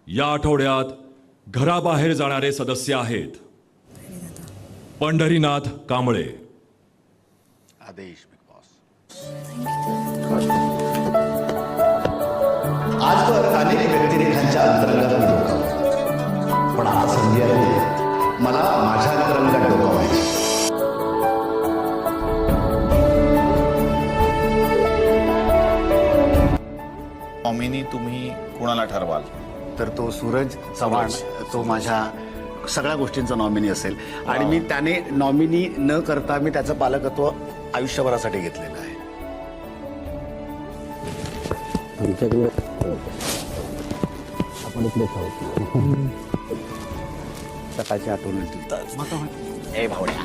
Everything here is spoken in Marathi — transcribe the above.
या आठवड्यात घराबाहेर जाणारे सदस्य आहेत पंढरीनाथ कांबळे, आदेश बिग बॉस। आजवर अनेक व्यक्तिरेखांच्या अंतरंगात मी डोकावला, पण आता संधी आली मला माझ्या अंतरंगात डोकावायची। नॉमिनी तुम्ही कोणाला ठरवाल? तर तो सूरज चव्हाण, तो माझ्या सगळ्या गोष्टींचा नॉमिनी असेल आणि मी त्याने नॉमिनी न करता मी त्याचं पालकत्व आयुष्यभरासाठी घेतलेलं आहे। आपण इकडे सकाळची आठवण ए भावड्या